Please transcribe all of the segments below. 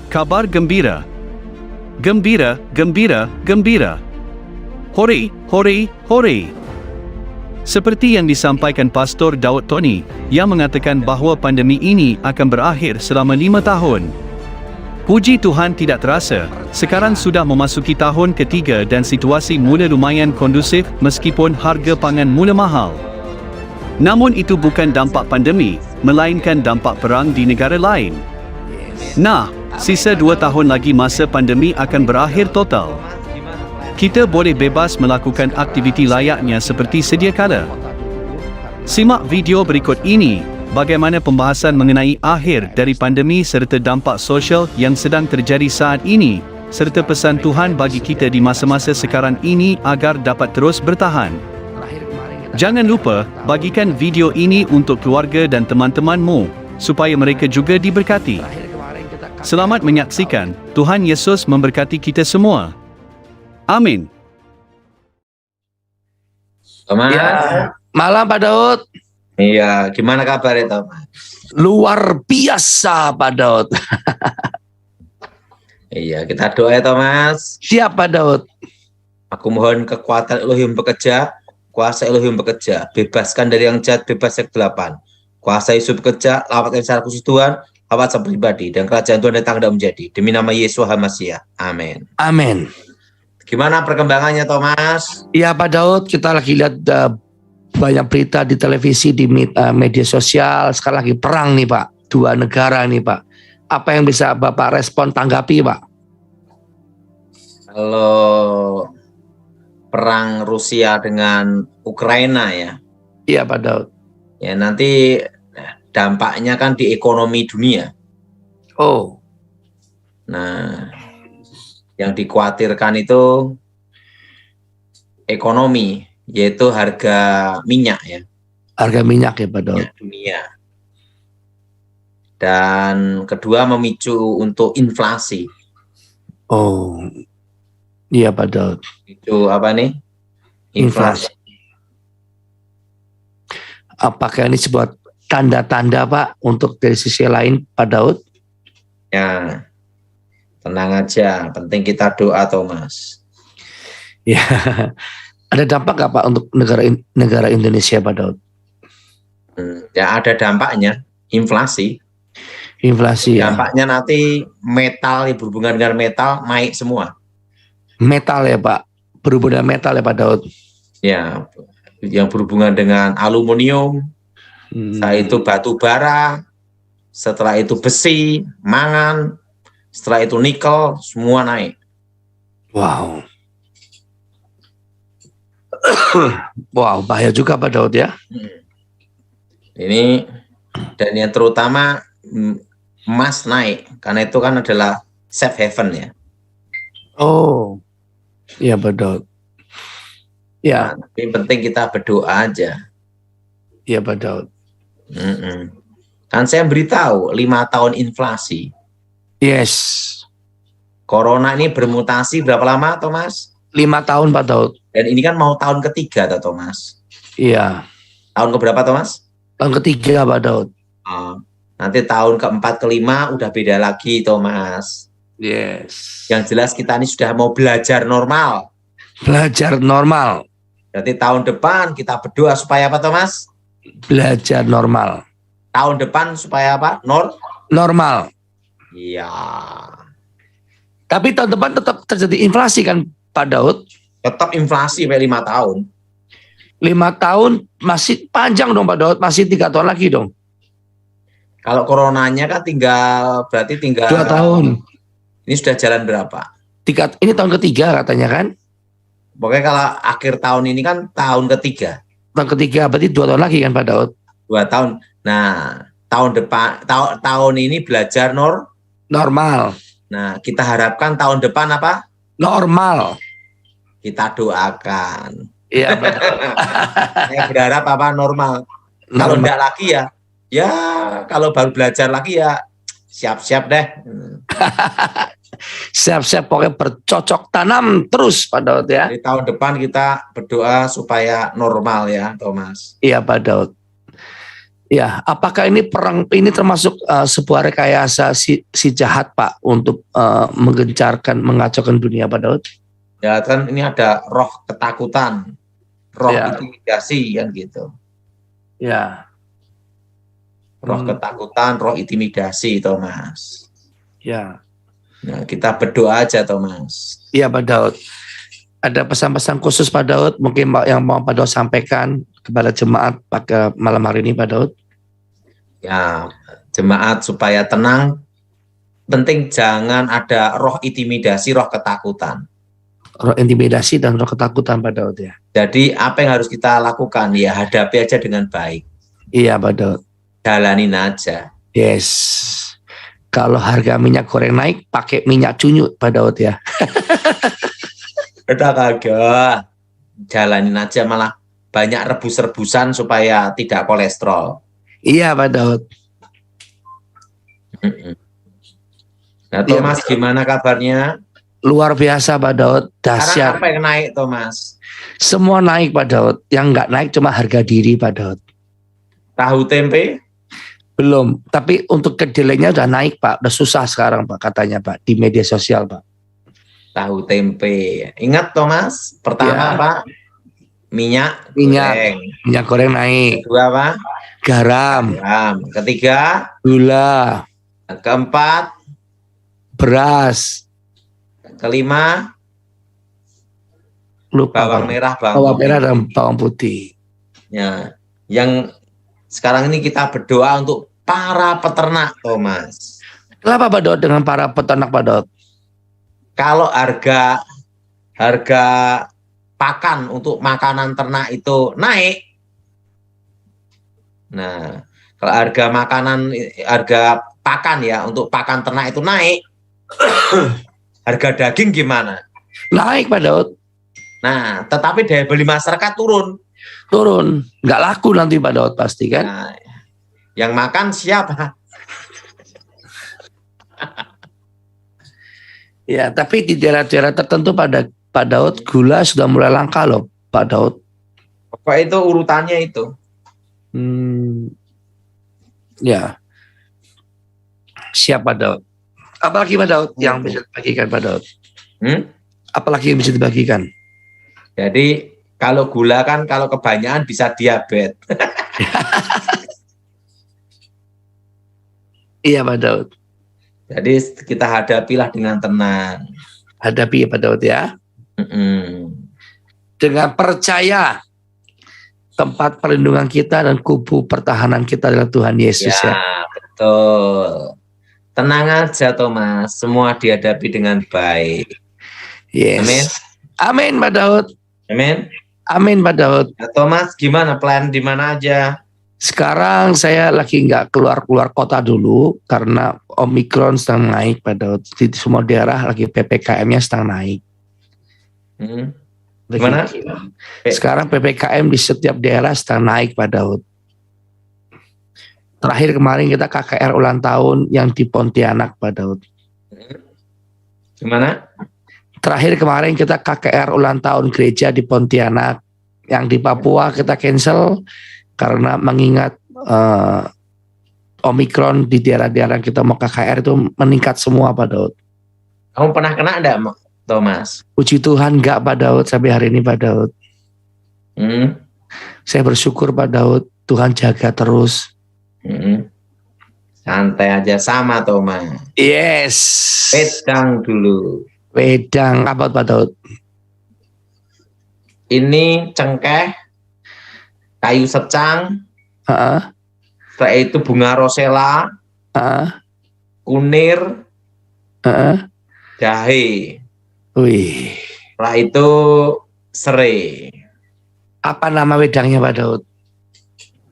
Kabar gembira. Gembira, gembira, gembira. Hore, hore, hore. Seperti yang disampaikan Pastor Daud Tony, yang mengatakan bahawa pandemi ini akan berakhir selama 5 tahun. Puji Tuhan tidak terasa, sekarang sudah memasuki tahun ketiga dan situasi mula lumayan kondusif meskipun harga pangan mula mahal. Namun itu bukan dampak pandemi, melainkan dampak perang di negara lain. Nah, sisa 2 tahun lagi masa pandemi akan berakhir total. Kita boleh bebas melakukan aktiviti layaknya seperti sedia kala. Simak video berikut ini, bagaimana pembahasan mengenai akhir dari pandemi serta dampak sosial yang sedang terjadi saat ini, serta pesan Tuhan bagi kita di masa-masa sekarang ini agar dapat terus bertahan. Jangan lupa, bagikan video ini untuk keluarga dan teman-temanmu, supaya mereka juga diberkati. Selamat menyaksikan, Tuhan Yesus memberkati kita semua. Amin. Thomas. Ya, malam Pak Daud. Iya, gimana kabarnya Thomas? Luar biasa Pak Daud. Iya, kita doa ya Thomas. Siap Pak Daud. Aku mohon kekuatan Elohim bekerja, kuasa Elohim bekerja, bebaskan dari yang jahat, bebas yang kegelapan. Kuasa Yesus bekerja, lawatkan secara khusus Tuhan, lawat secara pribadi, dan kerajaan Tuhan datang dan menjadi. Demi nama Yesus Hamasia. Amin. Amin. Gimana perkembangannya Thomas? Ya Pak Daud, kita lagi lihat banyak berita di televisi, di media sosial. Sekarang lagi perang nih Pak, 2 negara nih Pak. Apa yang bisa Bapak respon tanggapi Pak? Kalau perang Rusia dengan Ukraina ya. Iya Pak Daud. Ya nanti dampaknya kan di ekonomi dunia. Oh. Nah, yang dikhawatirkan itu ekonomi, yaitu harga minyak ya. Harga minyak ya Pak Daud. Minyak dunia. Dan kedua memicu untuk inflasi. Oh. Iya Pak Daud. Itu apa nih? Inflasi. Apakah ini sebuah tanda-tanda Pak untuk dari sisi lain Pak Daud? Ya, tenang aja. Penting kita doa Thomas. Ya, ada dampak nggak Pak untuk negara Indonesia Pak Daud? Ya ada dampaknya, inflasi. Inflasi ya. Dampaknya nanti metal yang berhubungan dengan metal naik semua. Metal ya Pak, berhubungan dengan metal ya Pak Daud. Ya, yang berhubungan dengan aluminium, setelah itu batu bara, setelah itu besi, mangan, setelah itu nikel, semua naik. Wow. Wow, bahaya juga Pak Daud ya. Ini, dan yang terutama emas naik, karena itu kan adalah safe haven ya. Oh, iya Pak Daud. Ya, Nah, yang penting kita berdoa aja. iya Pak Daud. Kan saya beritahu 5 tahun inflasi. Yes. Corona ini bermutasi berapa lama Thomas? 5 tahun Pak Daud. Dan ini kan mau tahun ketiga Thomas. Iya. Tahun keberapa Thomas? Tahun ketiga Pak Daud. Nanti tahun keempat kelima udah beda lagi Thomas. Yes. Yang jelas kita ini sudah mau belajar normal. Belajar normal. Berarti tahun depan kita berdoa supaya apa Thomas? Belajar normal. Tahun depan supaya apa? Normal. Iya. Tapi tahun depan tetap terjadi inflasi kan Pak Daud? Tetap inflasi sampai 5 tahun. 5 tahun masih panjang dong Pak Daud, masih 3 tahun lagi dong. Kalau coronanya kan berarti tinggal 2 tahun. Ini sudah jalan berapa? Ini tahun ketiga katanya kan? Pokoknya kalau akhir tahun ini kan tahun ketiga. Tahun ketiga berarti 2 tahun lagi kan Pak Daud? 2 tahun. Nah, tahun depan tahun ini belajar normal. Nah, kita harapkan tahun depan apa? Normal. Kita doakan. Iya Pak Daud. Saya berharap apa? Normal. Kalau enggak lagi ya kalau baru belajar lagi ya siap-siap deh. Siap-siap pokoknya bercocok tanam terus Pak Daud ya. Di tahun depan kita berdoa supaya normal ya Thomas. Iya Pak Daud. Ya, apakah ini perang ini termasuk sebuah rekayasa si jahat Pak untuk menggencarkan mengacaukan dunia Pak Daud? Ya kan ini ada roh ketakutan, roh Ya. intimidasi kan gitu. Ya. Roh ketakutan, roh intimidasi Thomas. Ya. Nah, kita berdoa aja Thomas. Iya Pak Daud. Ada pesan-pesan khusus Pak Daud mungkin yang mau Pak Daud sampaikan kepada jemaat pada malam hari ini Pak Daud? Ya, jemaat supaya tenang. Penting jangan ada roh intimidasi, roh ketakutan. Roh intimidasi dan roh ketakutan Pak Daud ya. Jadi apa yang harus kita lakukan? Ya hadapi aja dengan baik. Iya Pak Daud. Jalanin aja. Yes. Kalau harga minyak goreng naik, pakai minyak cunyut Pak Daud ya. Udah kagak. Jalanin aja, malah banyak rebus-rebusan supaya tidak kolesterol. Iya Pak Daud. Nah Thomas, gimana kabarnya? Luar biasa Pak Daud, Sekarang dahsyat. apa yang naik Thomas? Semua naik Pak Daud, yang nggak naik cuma harga diri Pak Daud. Tahu tempe? Belum, tapi untuk kedelainya udah naik Pak, udah susah sekarang Pak katanya Pak di media sosial Pak. Tahu tempe. Ingat Thomas, pertama Ya. Pak, minyak goreng. Minyak goreng naik. Kedua Pak, Garam, garam. Ketiga, gula, keempat, beras, kelima, lupa bawang Pak. merah, Bawang merah putih. dan bawang putih. Ya, yang sekarang ini kita berdoa untuk para peternak Thomas. Kenapa Pak Daud dengan para peternak Pak Daud? Kalau harga pakan untuk makanan ternak itu naik, nah kalau harga pakan ya untuk pakan ternak itu naik, harga daging gimana? Naik Pak Daud, Nah, tetapi daya beli masyarakat turun. turun, nggak laku nanti Pak Daud pasti kan? Nah, yang makan siapa? Ya, tapi di daerah-daerah tertentu pada Pak Daud gula sudah mulai langka loh Pak Daud. Apa itu urutannya itu? Ya, siap Pak Daud. Apalagi Pak Daud yang bisa dibagikan Pak Daud? Apalagi yang bisa dibagikan? Jadi kalau gula kan kalau kebanyakan bisa diabetes. Iya Pak Daud. Jadi kita hadapilah dengan tenang. Hadapi ya Pak Daud ya. Dengan percaya tempat perlindungan kita dan kubu pertahanan kita adalah Tuhan Yesus ya. Betul. Tenang aja Thomas, semua dihadapi dengan baik. Yes. Amin. Amin Pak Daud. Amin. Amin Pak Daud. Nah, Thomas gimana plan di mana aja? Sekarang saya lagi nggak keluar kota dulu karena Omikron sedang naik Pak Daud. Di semua daerah lagi PPKM-nya sedang naik. Gimana? Sekarang PPKM di setiap daerah sedang naik Pak Daud. Terakhir kemarin kita KKR ulang tahun yang di Pontianak Pak Daud. Gimana? Terakhir kemarin kita KKR ulang tahun gereja di Pontianak. Yang di Papua kita cancel karena mengingat Omikron di daerah-daerah kita mau KKR itu meningkat semua Pak Daud. Kamu pernah kena enggak Thomas? Puji Tuhan enggak Pak Daud sampai hari ini Pak Daud. Saya bersyukur Pak Daud, Tuhan jaga terus. Santai aja sama Thomas. Yes. Pedang dulu. Wedang apa Pak Daud? Ini cengkeh, kayu secang, setelah itu bunga rosella, kunir, jahe. Wih. Setelah itu serai. Apa nama wedangnya Pak Daud?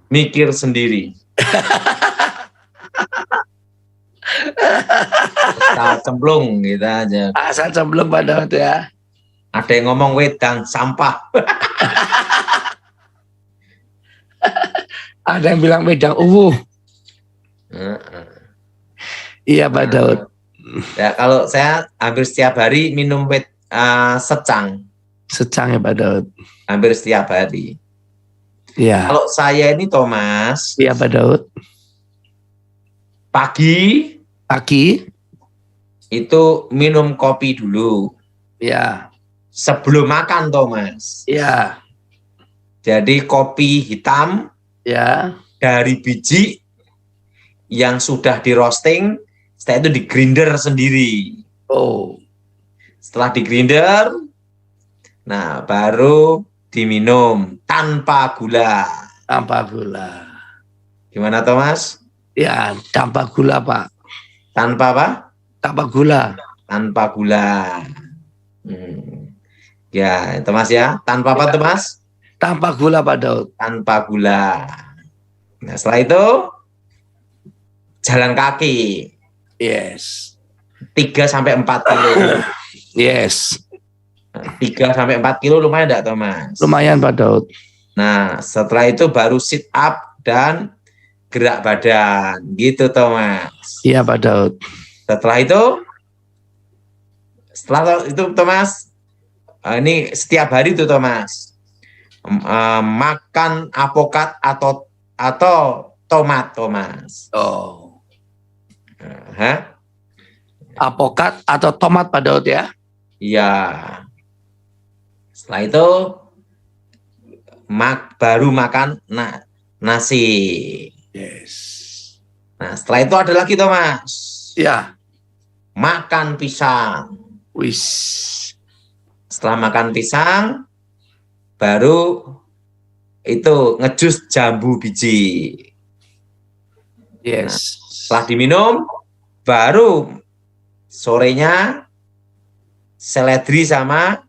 Mikir sendiri. Asal cemplung gitu aja. Asal cemplung Pak Daud ya. Ada yang ngomong wedang sampah. Ada yang bilang wedang Iya Pak Daud. Ya kalau saya hampir setiap hari minum secang. Secang ya Pak Daud. Hampir setiap hari. Iya. Kalau saya ini Thomas, Iya Pak Daud. pagi Pagi. itu minum kopi dulu Iya. sebelum makan Thomas. Iya. Jadi kopi hitam Iya. dari biji yang sudah di roasting, setelah itu di grinder sendiri. Oh. Setelah di grinder, nah baru diminum tanpa gula. Tanpa gula. Gimana Thomas? Ya, tanpa gula Pak. Tanpa apa? Tanpa gula. Tanpa gula. Ya, Thomas ya. Tanpa apa Thomas? Tanpa gula Pak Daud. Tanpa gula. Nah, setelah itu jalan kaki Yes. 3 sampai 4 kilo. Yes. 3 sampai 4 kilo lumayan enggak, Thomas? Lumayan Pak Daud. Nah, setelah itu baru sit up dan gerak badan. Gitu, Thomas. Iya Pak Daud. Setelah itu Thomas, ini setiap hari tuh Thomas. Makan apokat atau tomat, Thomas. Oh. Hah? Apokat atau tomat Pak Daud ya? Iya. Setelah itu baru makan nasi. Yes. Nah, setelah itu ada lagi Thomas. Ya. Makan pisang. Wis. Setelah makan pisang, baru itu ngejus jambu biji. Yes. Setelah diminum, baru sorenya seledri sama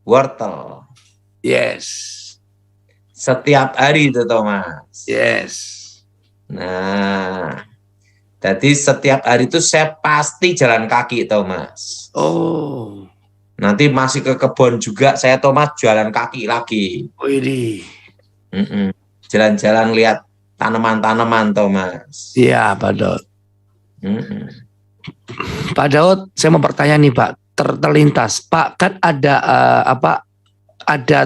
wortel. Yes. Setiap hari itu Thomas. Yes. Nah, jadi setiap hari itu saya pasti jalan kaki Thomas. Oh. Nanti masih ke kebun juga saya Thomas jalan kaki lagi. Widih. Jalan-jalan lihat tanaman-tanaman Thomas. Iya Pak Daud. Pak Daud, saya mau bertanya nih Pak, terlintas Pak, kan ada ada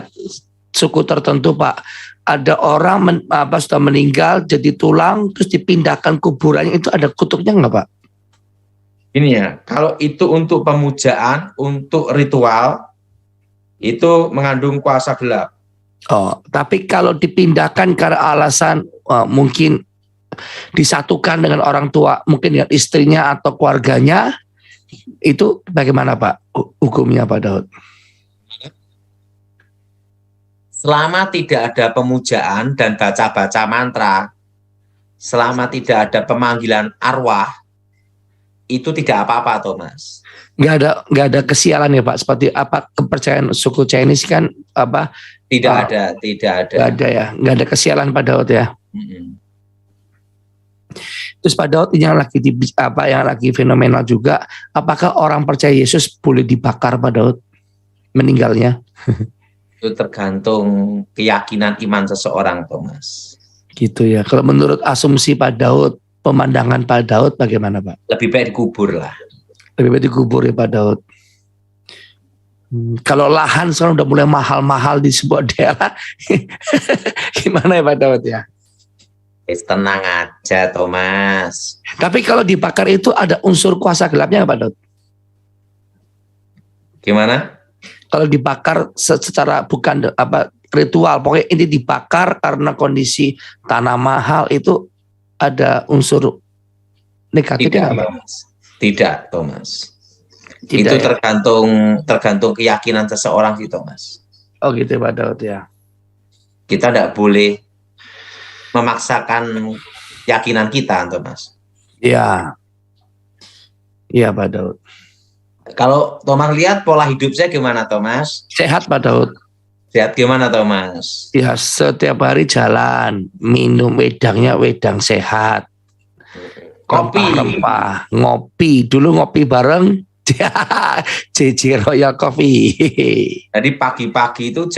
suku tertentu Pak, ada orang sudah meninggal jadi tulang terus dipindahkan kuburannya, itu ada kutubnya nggak Pak? Ini ya, kalau itu untuk pemujaan, untuk ritual, itu mengandung kuasa gelap. Oh, tapi kalau dipindahkan karena alasan mungkin disatukan dengan orang tua, mungkin dengan istrinya atau keluarganya, itu bagaimana Pak hukumnya Pak Daud? Selama tidak ada pemujaan dan baca-baca mantra, selama tidak ada pemanggilan arwah, itu tidak apa-apa Thomas. Nggak ada kesialan ya Pak, seperti apa kepercayaan suku Chinese kan apa? Tidak ada. Nggak ada ya, nggak ada kesialan Pak Daud ya. Terus Pak Daud yang lagi fenomenal juga, apakah orang percaya Yesus boleh dibakar Pak Daud meninggalnya? Itu tergantung keyakinan iman seseorang Thomas. Gitu ya. Kalau menurut asumsi Pak Daud, pemandangan Pak Daud bagaimana Pak? Lebih baik dikubur lah. Lebih baik dikubur ya Pak Daud. Kalau lahan sekarang udah mulai mahal-mahal di sebuah daerah, gimana ya Pak Daud ya? Tenang aja Thomas. Tapi kalau dibakar itu ada unsur kuasa gelapnya Pak Daud? Gimana? Kalau dibakar secara bukan ritual, pokoknya ini dibakar karena kondisi tanah mahal, itu ada unsur negatifnya nggak Pak? Tidak Thomas. Tidak, itu ya? tergantung keyakinan seseorang sih Thomas. Oh gitu Pak Daud ya. Kita tidak boleh memaksakan keyakinan kita Thomas. Iya. Iya Pak Daud. Kalau Thomas lihat pola hidup saya gimana Thomas? Sehat Pak Daud. Sehat gimana Thomas? Ya setiap hari jalan, minum wedangnya wedang sehat. Kopi. Rempah, ngopi. Dulu ngopi bareng JJ Royal Coffee. Jadi pagi-pagi itu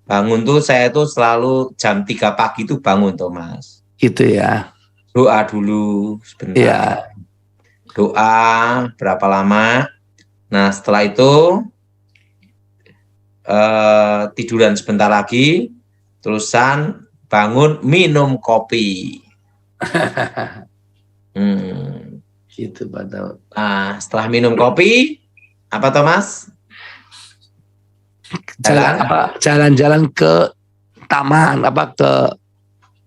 bangun tuh saya tuh selalu jam 3 pagi itu bangun Thomas. Gitu ya. Doa dulu sebentar. Iya. Doa berapa lama. Nah setelah itu tiduran sebentar lagi. Terusan bangun minum kopi. Gitu Pak Daud. Nah, setelah minum kopi, apa Thomas? Jalan-jalan ke taman,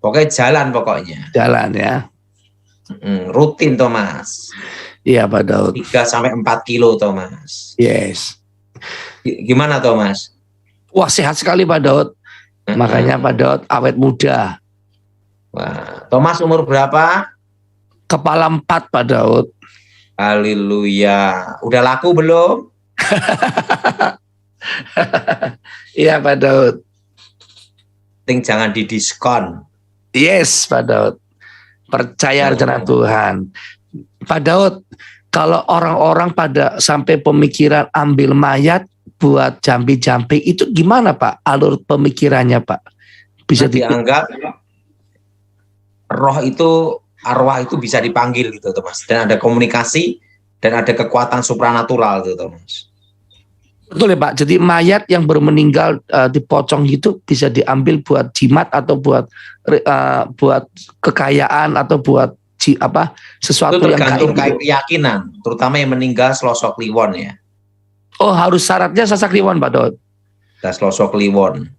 Pokoknya jalan pokoknya. jalan ya. Rutin Thomas. Iya Pak Daud. 3-4 kilo Thomas. Yes. Gimana Thomas? Wah, sehat sekali Pak Daud. Makanya Pak Daud awet muda. Wah, Thomas umur berapa? Kepala 4 Pak Daud. Haleluya. Udah laku belum? Iya Pak Daud. Jangan didiskon. Yes Pak Daud. Percaya rencana Tuhan. Pak Daud, kalau orang-orang pada sampai pemikiran ambil mayat buat jampi-jampi, itu gimana Pak alur pemikirannya Pak? Bisa dianggap roh itu, arwah itu bisa dipanggil gitu Thomas. Dan ada komunikasi dan ada kekuatan supranatural gitu Thomas. Betul ya Pak. Jadi mayat yang baru meninggal dipocong gitu bisa diambil buat jimat atau buat kekayaan atau buat sesuatu itu yang tergantung keyakinan, terutama yang meninggal selosok kliwon ya. Oh, harus syaratnya sasak kliwon Pak Daud. Selosok kliwon.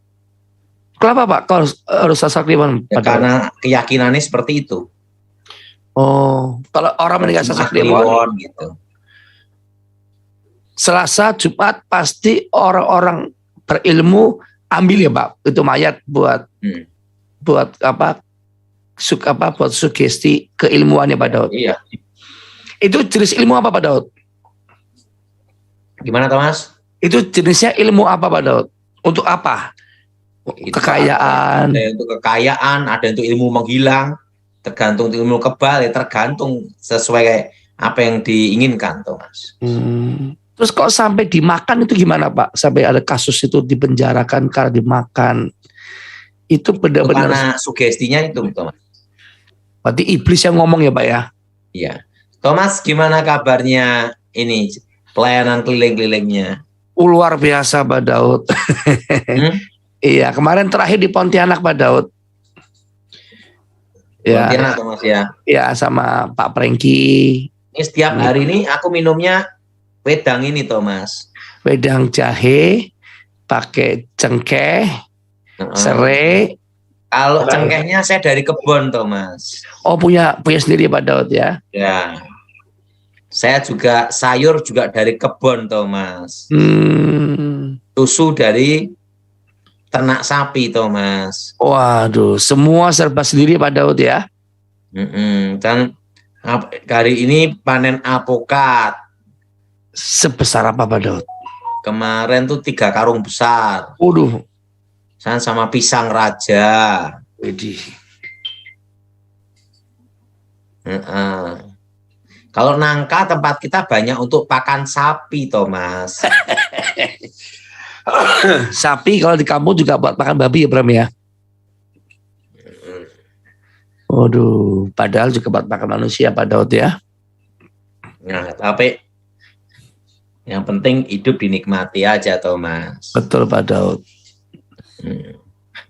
Kenapa Pak? Kalau harus sasak kliwon? Ya, karena keyakinannya seperti itu. Oh, kalau orang meninggal sasak kliwon gitu. Selasa, Jumat pasti orang-orang berilmu ambil ya Pak, itu mayat buat buat sugesti keilmuannya Pak Daud. Iya. Itu jenis ilmu apa Pak Daud? Gimana Thomas? Itu jenisnya ilmu apa Pak Daud? Untuk apa? Kekayaan. Ada untuk kekayaan, ada untuk ilmu menghilang, tergantung ilmu kebal, ya tergantung sesuai apa yang diinginkan Thomas. Terus kok sampai dimakan itu gimana Pak? Sampai ada kasus itu dipenjarakan karena dimakan. Itu benar-benar karena sugestinya itu Thomas. Berarti iblis yang ngomong ya Pak ya? Iya. Thomas, gimana kabarnya ini pelayanan keliling-kelilingnya? Luar biasa Pak Daud. Iya, kemarin terakhir di Pontianak Pak Daud. Ya, Pontianak Thomas ya. Ya, sama Pak Prengki. Ini setiap hari ini aku minumnya wedang ini Thomas. Wedang jahe, pakai cengkeh, serai. Kalau cengkehnya saya dari kebun Thomas. Oh, punya sendiri Pak Daud ya? Ya. Saya juga sayur juga dari kebun Thomas. Susu dari ternak sapi Thomas. Waduh, semua serba sendiri Pak Daud ya? Dan hari ini panen alpukat. Sebesar apa Pak Daud? Kemarin tuh 3 karung besar. Waduh. Sama pisang raja. Widih. Kalau nangka tempat kita banyak untuk pakan sapi Thomas. Sapi kalau di kampung juga buat makan babi ya Bram ya? Waduh, padahal juga buat makan manusia Pak Daud ya? Nah, tapi yang penting hidup dinikmati aja Thomas. Betul Pak Daud.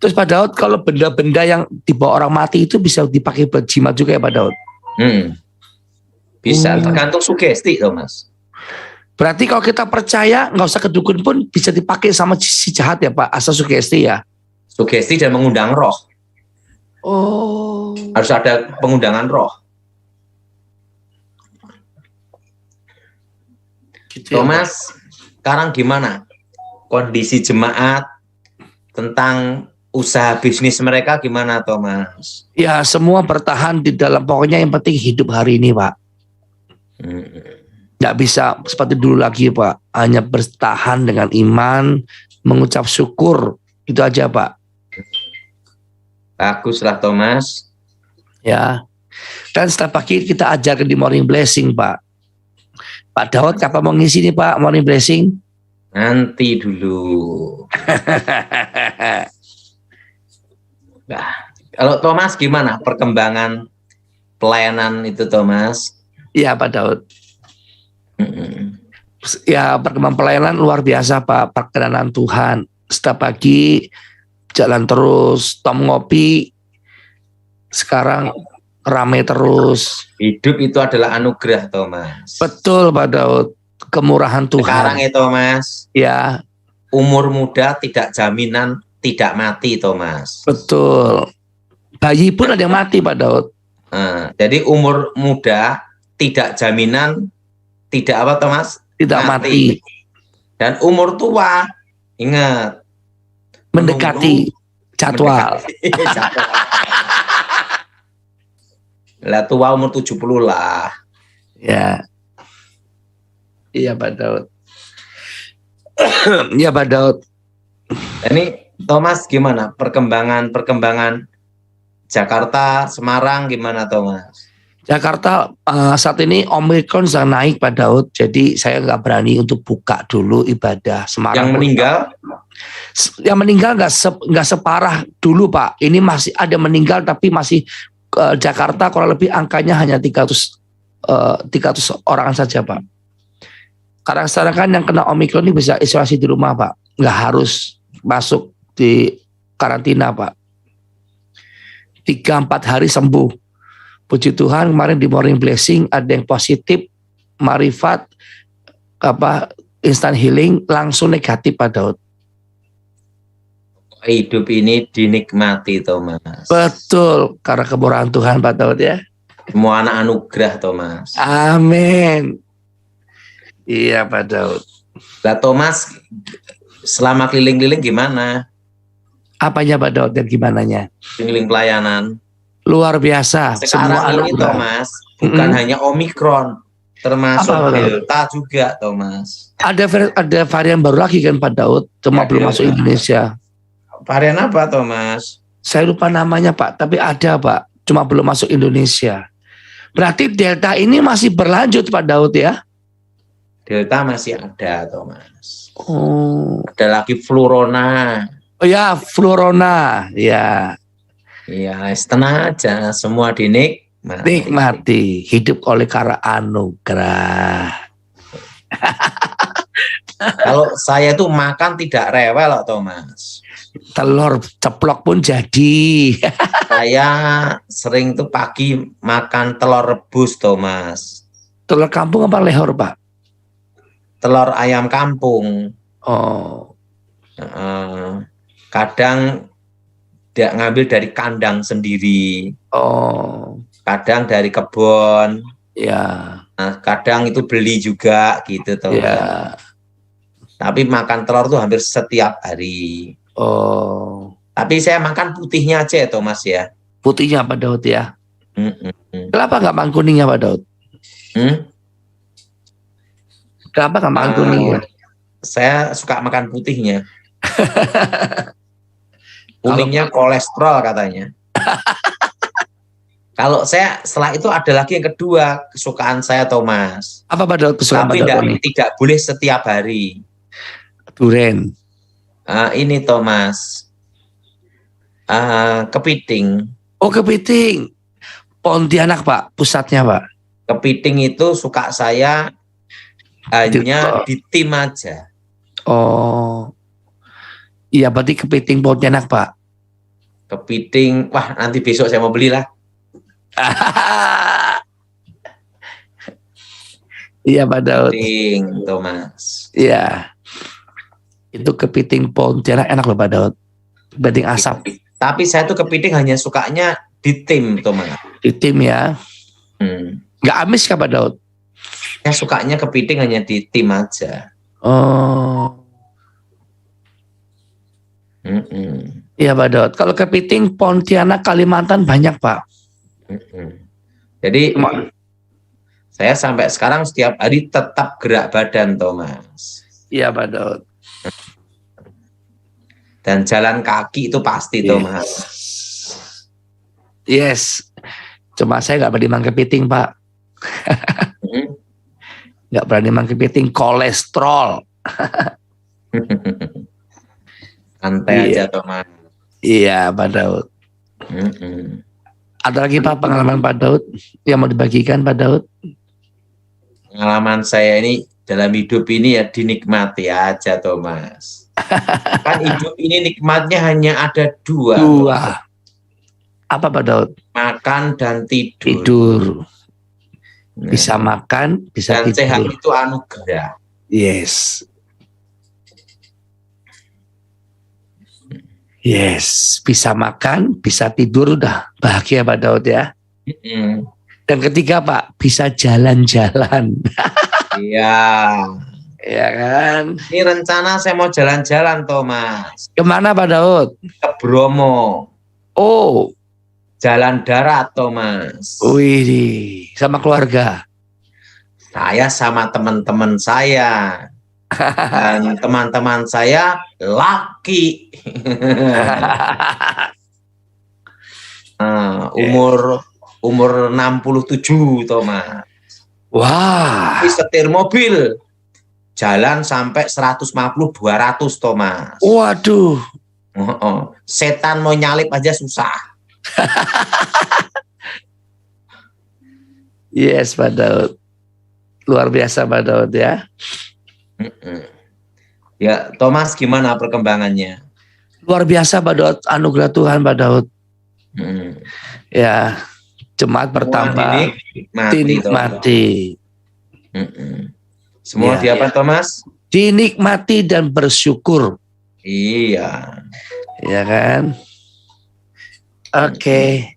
Terus Pak Daud, kalau benda-benda yang dibawa orang mati itu bisa dipakai buat jimat juga ya Pak Daud? Bisa, tergantung sugesti Thomas. Berarti kalau kita percaya nggak usah ke dukun pun bisa dipakai sama si jahat ya Pak, asal sugesti ya? Sugesti dan mengundang roh. Oh. Harus ada pengundangan roh. Gitu ya, Thomas, sekarang gimana kondisi jemaat tentang usaha bisnis mereka gimana Thomas? Ya semua bertahan di dalam, pokoknya yang penting hidup hari ini Pak. Nggak bisa seperti dulu lagi Pak, hanya bertahan dengan iman, mengucap syukur, itu aja Pak. Baguslah Thomas. Ya. Dan setelah pagi kita ajarkan di Morning Blessing Pak. Pak Daud kapan mau ngisi nih Pak Morning Blessing? Nanti dulu. Nah, kalau Thomas gimana perkembangan pelayanan itu Thomas? Iya Pak Daud. Ya perkembangan pelayanan luar biasa Pak, perkenanan Tuhan. Setiap pagi jalan terus, Tom ngopi, sekarang rame terus. Hidup itu adalah anugerah, Thomas. Betul Pak Daud, kemurahan Sekarang Tuhan. ya, Thomas, Ya, umur muda tidak jaminan tidak mati, Thomas. betul. Bayi pun ada yang mati Pak Daud. Nah, jadi umur muda tidak jaminan tidak apa, Thomas? Tidak mati. Dan umur tua, ingat, Mendekati jadwal. jadwal. Lah tua umur 70 lah. Ya. Iya Pak Daud. Iya Pak Daud. Ini Thomas gimana perkembangan Jakarta, Semarang gimana, Thomas? Jakarta saat ini Omikron sedang naik Pak Daud, jadi saya nggak berani untuk buka dulu ibadah. Semarang Yang meninggal? Yang meninggal nggak separah dulu Pak. Ini masih ada meninggal tapi masih Jakarta kurang lebih angkanya hanya 300 orang saja Pak. Karena sekarang kan yang kena Omikron ini bisa isolasi di rumah Pak, nggak harus masuk di karantina Pak. 3-4 hari sembuh. Puji Tuhan kemarin di Morning Blessing ada yang positif, Marifat, instant healing langsung negatif Pak Daud. Hidup ini dinikmati, Thomas. Betul, karena kemurahan Tuhan Pak Daud ya. Semua anak anugerah, Thomas. Amin. Iya Pak Daud. Lah Thomas, selama keliling-keliling gimana? Apanya Pak Daud dan gimananya? Keliling pelayanan. Luar biasa. Sekarang Semua ini anugerah. Thomas, bukan hanya Omikron, termasuk Apa, Pak? Delta juga, Thomas. Ada varian baru lagi kan Pak Daud, cuma Ya, belum Delta. masuk Indonesia. Varian apa, Thomas? Saya lupa namanya Pak, tapi ada Pak, cuma belum masuk Indonesia. Berarti Delta ini masih berlanjut Pak Daud ya? Delta masih ada, Thomas. Oh, Ada lagi Flurona. oh ya, Flurona, ya. Iya, tenang aja, semua dinikmati. Nikmati hidup oleh karena anugerah. Kalau saya tuh makan tidak rewel, loh, Thomas. Telur ceplok pun jadi. Saya sering tuh pagi makan telur rebus, Thomas. Telur kampung apa lehor Pak? Telur ayam kampung. Oh, Kadang dia ngambil dari kandang sendiri, oh, kadang dari kebun, ya, kadang itu beli juga gitu, Thomas. ya. Tapi makan telur tuh hampir setiap hari. Oh, Tapi saya makan putihnya aja, Thomas ya. putihnya Pak Daud ya. Mm-mm. Kenapa nggak makan kuningnya Pak Daud? Hmm? Kenapa nggak makan kuningnya? Saya suka makan putihnya. Kuningnya kolesterol katanya. Kalau saya setelah itu ada lagi yang kedua kesukaan saya, Thomas. Apa Pak Daud kesukaan Pak Tapi Daud ini? tidak boleh setiap hari. Duren. Ini Thomas, kepiting. Oh kepiting. Pontianak Pak, pusatnya Pak. Kepiting itu suka saya hanya di tim aja. Oh, iya berarti kepiting Pontianak Pak. Kepiting, wah nanti besok saya mau belilah. Iya Pak Daud. Kepiting, Thomas. Iya. Itu kepiting Pontianak enak loh Pak Daud. Kepiting asap Tapi saya tuh kepiting hanya sukanya di tim, Thomas. di tim ya. Nggak amis kah Pak Daud? Saya sukanya kepiting hanya di tim aja. Oh, iya Pak Daud. Kalau kepiting Pontianak Kalimantan banyak Pak. Jadi Cuma- saya sampai sekarang setiap hari tetap gerak badan, Thomas. Iya Pak Daud. Dan jalan kaki itu pasti, Thomas. Yes. Cuma saya nggak berani makan kepiting Pak. Nggak berani makan kepiting, kolesterol. Santai aja, Thomas. Iya Pak Daud. Ada lagi Pak pengalaman Pak Daud yang mau dibagikan Pak Daud? Pengalaman saya ini dalam hidup ini ya dinikmati aja, Thomas. Kan hidup ini nikmatnya hanya ada dua. Dua. Apa Pak Daud? Makan dan tidur. Tidur. Nah, Bisa makan, bisa dan sehat tidur. itu anugerah. Yes. Yes, bisa makan, bisa tidur, udah bahagia Pak Daud ya. Mm-mm. Dan ketiga Pak, bisa jalan-jalan. Iya. Ya kan? Ini rencana saya mau jalan-jalan, Thomas. Kemana Pak Daud? Ke Bromo. Oh, Jalan darat, Thomas. wih, sama keluarga. Saya sama teman-teman saya. Dan teman-teman saya laki. Nah, umur 67, Thomas. Wah, Tapi setir mobil jalan sampai 150-200, Thomas. waduh. Setan mau nyalip aja susah. Yes Pak Daud. Luar biasa Pak Daud ya. Ya, Thomas, gimana perkembangannya? Luar biasa Pak Daud, anugerah Tuhan Pak Daud. Mm. Ya, jemaat bertambah, dinikmati. Semua Ya, di apa, Thomas? Dinikmati dan bersyukur. Iya. Ya kan? Oke.